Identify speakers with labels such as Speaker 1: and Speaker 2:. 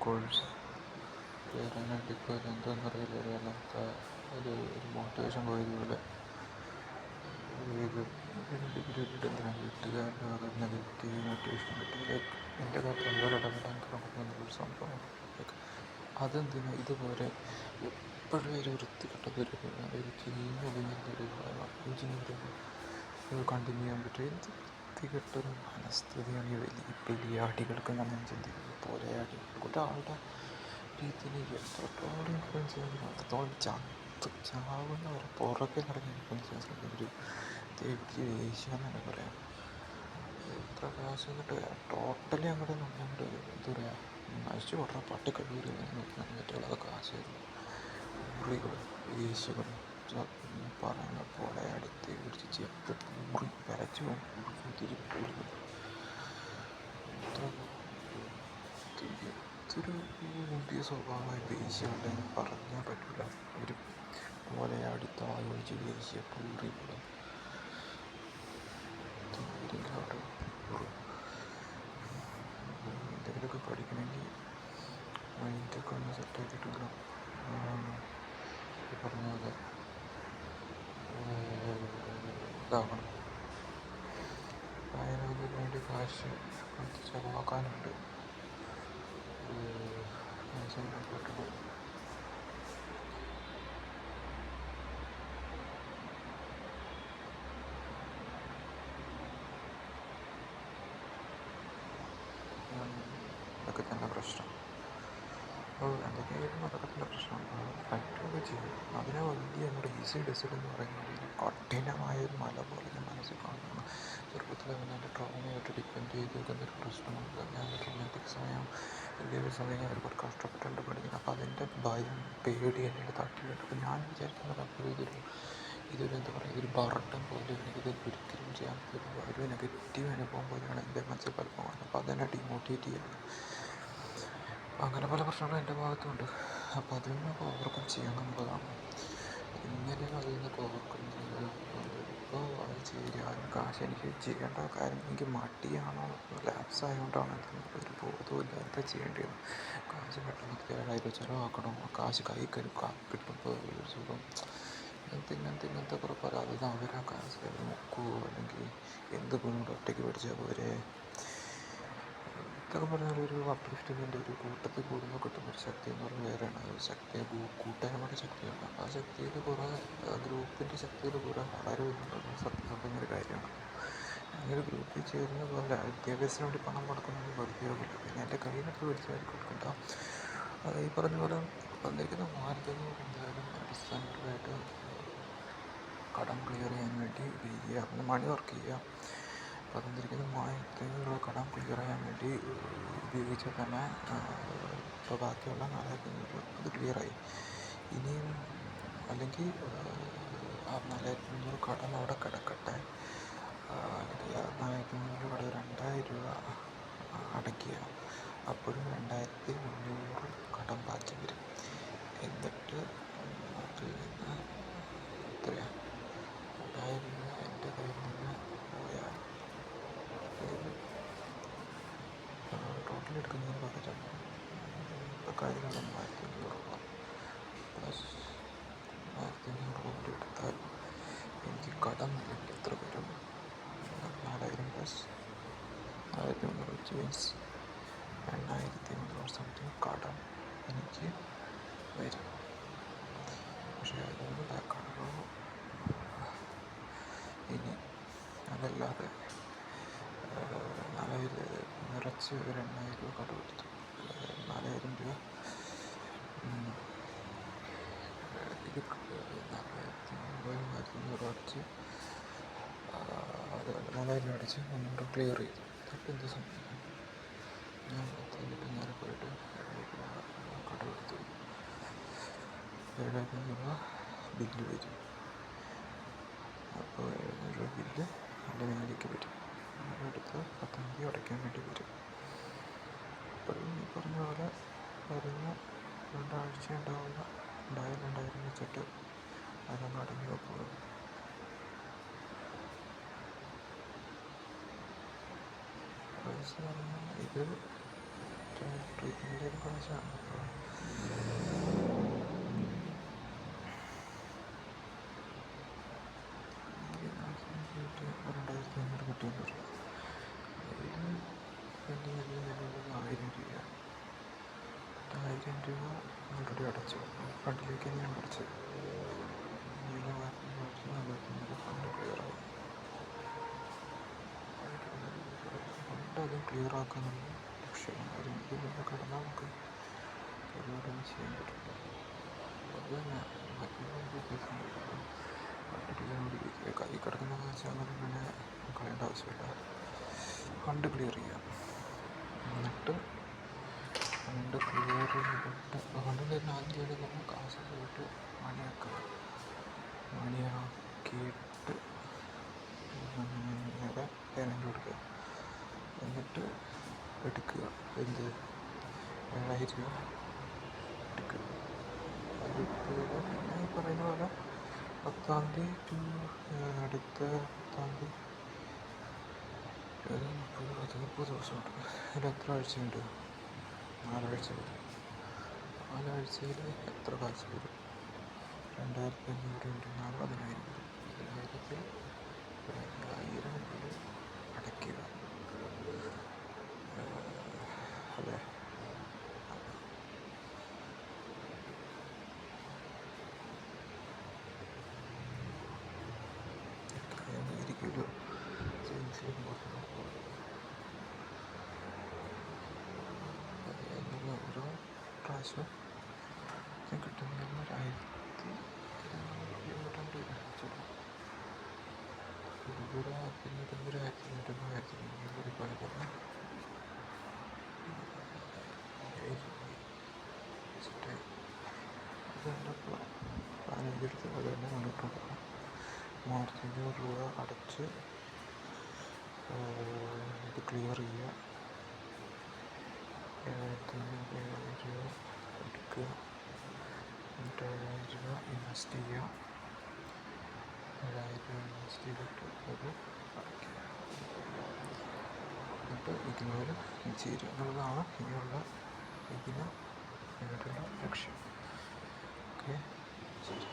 Speaker 1: Course കയറാനായിട്ട് ഇപ്പോൾ എന്താണെന്ന് അറിയില്ല, ഒരു വല്ലാത്ത ഒരു മോട്ടിവേഷൻ പോയതുപോലെ. ഇത് ഡിഗ്രി ഇട്ടിട്ട് വീട്ടുകാരുടെ വക നെഗറ്റീവ് മോട്ടിവേഷൻ കിട്ടി. ലൈക്ക് എൻ്റെ കാര്യത്തിൽ അതുപോലെ ഇടപെടാൻ തുടങ്ങുന്നൊരു സംഭവം. ലൈക്ക് അതെന്തിനാ ഇതുപോലെ എപ്പോഴും ഒരു വൃത്തികെട്ടതൊരു ചീഞ്ഞൊലിഞ്ഞൊരു എഞ്ചിനീയറിങ് കണ്ടിന്യൂ ചെയ്യാൻ പറ്റും. എന്ത് വൃത്തികെട്ടൊരു മനസ്ഥിതിയാണ് ഈ വലിയ ബലിയാടികൾക്ക് നമ്മൾ ചിന്തിക്കുന്നത്. പോലെ ഒരാളുടെ രീതിയിൽ എത്രത്തോളം ഇൻഫ്ലുവൻസ് ചെയ്യുന്നത് അത്രത്തോളം ചാവുന്നവരെ പുറകെ നടന്ന് ഇൻഫ്ലുവൻസ് ചെയ്യാൻ ശ്രമിക്കുന്ന ഒരു ദേഷ്യം എന്ന് തന്നെ പറയാം. എത്ര കാശ് എന്നിട്ട് ടോട്ടലി അങ്ങോട്ട് നമ്മളങ്ങോട്ട് എന്താ പറയുക, നശിച്ചു കൊടുത്ത പട്ടി കഴിയൂരി മറ്റുള്ള കാശ് മുറികൾ വേശികൾ പറയുന്ന പോലെ അടുത്ത് പിടിച്ച് ചെപ്പ് പൂറി വരച്ചു തിരി പൂറികൾ. ഇതൊരു പുതിയ സ്വഭാവമായി വേശ്യകളുടെ പറഞ്ഞാൽ പറ്റില്ല. ഒരു പോലെ അടുത്ത ആലോചിച്ച് വേശ്യ പൂറികൾ എന്തെങ്കിലുമൊക്കെ പഠിക്കണമെങ്കിൽ മൈൻഡൊക്കെ ഒന്ന് സെറ്റാക്കിയിട്ടുള്ള ഈ പറഞ്ഞ പോലെ ഇതാകണം. അതിനൊക്കെ വേണ്ടി കാശ് ചിലവാക്കാനുണ്ട്. പറ്റുള്ളൂ. അതൊക്കെ തന്നെ പ്രശ്നം. എന്തൊക്കെയായാലും അതൊക്കെ തന്നെ പ്രശ്നം. പറ്റുകയൊക്കെ ചെയ്യും. അതിനെ വലിയ നമ്മുടെ ഈസി ഡെസിഡ് എന്ന് പറയുന്നത് കഠിനമായൊരു മല പോലെ ഞാൻ മനസ്സിൽ കാണുന്നു. ചെറുപ്പത്തിലെ പിന്നെ എൻ്റെ ട്രോമയായിട്ട് ഡിപ്പെൻഡ് ചെയ്ത് നിൽക്കുന്നൊരു പ്രശ്നമുണ്ട്. ഞാൻ റൊമാൻറ്റിക് സമയം വലിയൊരു സമയം ഞാൻ ഒരുപാട് കഷ്ടപ്പെട്ടുണ്ട് പഠിക്കുന്നത്. അപ്പോൾ അതിൻ്റെ ഭയം പേടി എൻ്റെ തട്ടിലുണ്ട്. അപ്പോൾ ഞാൻ വിചാരിക്കുന്നത് അപ്പോൾ ഇതൊരു എന്താ പറയുക, ഇതൊരു ബർഡൻ പോലെ എനിക്കിത് ഒരിക്കലും ചെയ്യാൻ പറ്റില്ല. ഒരു നെഗറ്റീവ് അനുഭവം പോലെയാണ് എൻ്റെ മനസ്സിൽ പലപ്പോൾ വന്നത്. അപ്പോൾ അതെന്നെ ഡിമോട്ടിവേറ്റ് ചെയ്യുന്നത്. അങ്ങനെ പല പ്രശ്നങ്ങളും എൻ്റെ ഭാഗത്തുണ്ട്. അപ്പോൾ അതിൽ നിന്നൊക്കെ ഓവർകം ചെയ്യണം എന്നുള്ളതാണ്. ഇങ്ങനെയാണ് അതിൽ നിന്നൊക്കെ ഓവർകം ചെയ്യുന്നത്. ഇപ്പോൾ അത് ചെയ്യാനും കാശ് എനിക്ക് ചെയ്യേണ്ട കാര്യം എനിക്ക് മടിയാണോ ലാപ്സ് ആയതുകൊണ്ടാണ് ഒരു ബോധമില്ല എന്താ ചെയ്യേണ്ടത്. കാശ് പെട്ടെന്ന് കയ്യിൽ ചിലവാക്കണം, കാശ് കൈ കിട്ടുമ്പോൾ ഒരു സുഖം, ഇങ്ങനത്തെ കുറേ പരാതി. അവരാ കാശ് നോക്കുമോ, അല്ലെങ്കിൽ എന്ത് കൊണ്ടും ഒറ്റയ്ക്ക് പഠിച്ചാൽ പോരെ ഇതൊക്കെ പറഞ്ഞാൽ ഒരു അപ്ലിഫ്റ്റ്മെൻ്റ്, ഒരു കൂട്ടത്തിൽ കൂടുമ്പോൾ കിട്ടുന്നൊരു ശക്തി എന്ന് പറഞ്ഞാൽ വേറെയാണ്. ഒരു ശക്തി കൂട്ടായ്മയുടെ ശക്തിയാണ്. ആ ശക്തിയിൽ കുറേ ഗ്രൂപ്പിൻ്റെ ശക്തിയിൽ കുറേ വളരെ സത്യസന്ധമായ ഒരു കാര്യമാണ്. അങ്ങനെ ഗ്രൂപ്പിൽ ചേരുന്ന പോലെ വിദ്യാഭ്യാസത്തിന് വേണ്ടി പണം മുടക്കുന്നത് വെറുതെ ആവില്ല. പിന്നെ എൻ്റെ കയ്യിനടുത്ത് പഠിച്ചാൽ കൊടുക്കണ്ട. ഈ പറഞ്ഞ പോലെ വന്നിരിക്കുന്ന മാർഗ്ഗങ്ങൾ എന്തായാലും അടിസ്ഥാനപരമായിട്ട് കടം ക്ലിയർ ചെയ്യാൻ വേണ്ടി ചെയ്യുക, മണി വർക്ക് ചെയ്യുക. അപ്പോൾ തന്നിരിക്കുന്ന മായത്തിനുള്ള കടം ക്ലിയർ ചെയ്യാൻ വേണ്ടി ഉപയോഗിച്ചാൽ തന്നെ ഇപ്പോൾ ബാക്കിയുള്ള 4500 അത് ക്ലിയറായി. ഇനിയും അല്ലെങ്കിൽ ആ 4500 കടം അവിടെ കിടക്കട്ടെ. 4500 കടം 2000 രൂപ അടയ്ക്കുക. അപ്പോഴും 2300 കടം ബാക്കി വരും. എന്നിട്ട് അതിൽ നിന്ന് എത്രയാണ് 2000 രൂപ എൻ്റെ കയ്യിൽ നിന്ന് പോയാൽ ടോട്ടൽ എടുക്കുന്നതിന് പകരം ഇപ്പോൾ കാര്യങ്ങൾ 1500 രൂപ പ്ലസ് 1500 രൂപ കൂടി എടുത്താൽ എനിക്ക് കടം ഇല്ലെങ്കിൽ എത്ര വരും? 4000 പ്ലസ് 1300 വെച്ച് മീൻസ് 8300 സംതിങ് കടം എനിക്ക് വരും. പക്ഷേ അതുകൊണ്ട് കടമോ ഇനി അതല്ലാതെ 4000 നിറച്ച് ഒരു 8000 രൂപ കടം എടുത്തു. 4000 രൂപ ഇത് 4500 അടിച്ച് 4000 രൂപ അടിച്ച് 300 ക്ലിയർ ചെയ്തു. അപ്പോൾ എന്ത് സംഭവിക്കും? ഞാൻ എന്നിട്ട് നേരെ പോയിട്ട് കടം എടുത്തു 7000 രൂപ ബില്ല് വരും. അപ്പോൾ 7000 രൂപ ബില്ല് എൻ്റെ മേലേക്ക് വരും. അടുത്ത് 10ാം തീയതി അടയ്ക്കാൻ വേണ്ടി വരും. അപ്പോഴും ഈ പറഞ്ഞ പോലെ വരുന്ന 2 ആഴ്ച ഉണ്ടാവുന്ന 2000 വെച്ചിട്ട് അതങ്ങ് അടങ്ങി വെക്കുക. പൈസ പറഞ്ഞാൽ ഇത് ട്രീറ്റ്മെൻറ്റ് ചെയ്ത കാശാണ്. അപ്പോൾ പോയിട്ട് 2500 കിട്ടിയെന്ന് പറയും. അതിൽ പെൻഡിങ് വരുന്നത് 1000 രൂപയാണ്. 1000 രൂപ ഓൾറെഡി അടച്ചു. ഫണ്ടിലേക്ക് തന്നെയാണ് അടച്ചത്. ഫണ്ട് ക്ലിയറായി. ഫണ്ട് അത് ക്ലിയർ ആക്കാനുള്ള ലക്ഷ്യമാണ്. അതിൽ നിന്ന് കടന്നാൽ നമുക്ക് പരിപാടിയൊന്നും ചെയ്യാൻ പറ്റില്ല. അത് തന്നെ മറ്റുള്ള ഫണ്ട് കൈ കിടക്കുന്ന കാശ് അങ്ങനെ പിന്നെ കളയേണ്ട ആവശ്യമില്ല. ഫണ്ട് ക്ലിയർ ചെയ്യാം. എന്നിട്ട് ഫണ്ട് ക്ലിയർ ചെയ്തിട്ട് ഫണ്ട് തന്നെ ആദ്യം ചെയ്യേണ്ടത് നമ്മൾ കാശ് പോയിട്ട് മണിയാക്കുക. മണിയാക്കിയിട്ട് നേരെ പേയ്മെൻറ്റ് കൊടുക്കുക. എന്നിട്ട് എടുക്കുക. എന്ത് 7000 രൂപ എടുക്കുക. അതിപ്പോൾ പിന്നെ ഈ പറയുന്ന പോലെ 10-ാം തീയതി ടു അടുത്ത 10-ാം തീയതി 30 ദിവസമുണ്ട്. അതിൽ എത്ര ആഴ്ചയുണ്ട്? 4 ആഴ്ച വരും. 4 ആഴ്ചയിൽ എത്ര കാശ് വരും? 2500 × 4 10,000 വരും. 10,000-ൽ 1000 അടയ്ക്കുക. അതെ, ഇരിക്കുമല്ലോ സയൻസിലേക്ക് പോകുമ്പോൾ എന്നുള്ള ഓരോ പ്രാവശ്യം കിട്ടുന്ന 1200 രൂപ പിന്നെ 1200 രൂപ അതുകൊണ്ടപ്പോൾ 15 എടുത്ത് അത് തന്നെ വന്നിട്ടുണ്ടാകും. 3500 രൂപ അടച്ച് ഇത് ക്ലിയർ ചെയ്യുക. 7000 രൂപ എടുക്കുക. എന്നിട്ട് 7000 രൂപ ഇൻവെസ്റ്റ് ചെയ്യുക. 7000 രൂപ ഇൻവെസ്റ്റ് ചെയ്തിട്ട് അത് അടയ്ക്കുക. എന്നിട്ട് ഇതിനോട് ചേരുക എന്നുള്ളതാണ് ഇനിയുള്ള ഇതിന് വേണ്ടിയുള്ള ലക്ഷ്യം. ഓക്കെ, ശരി.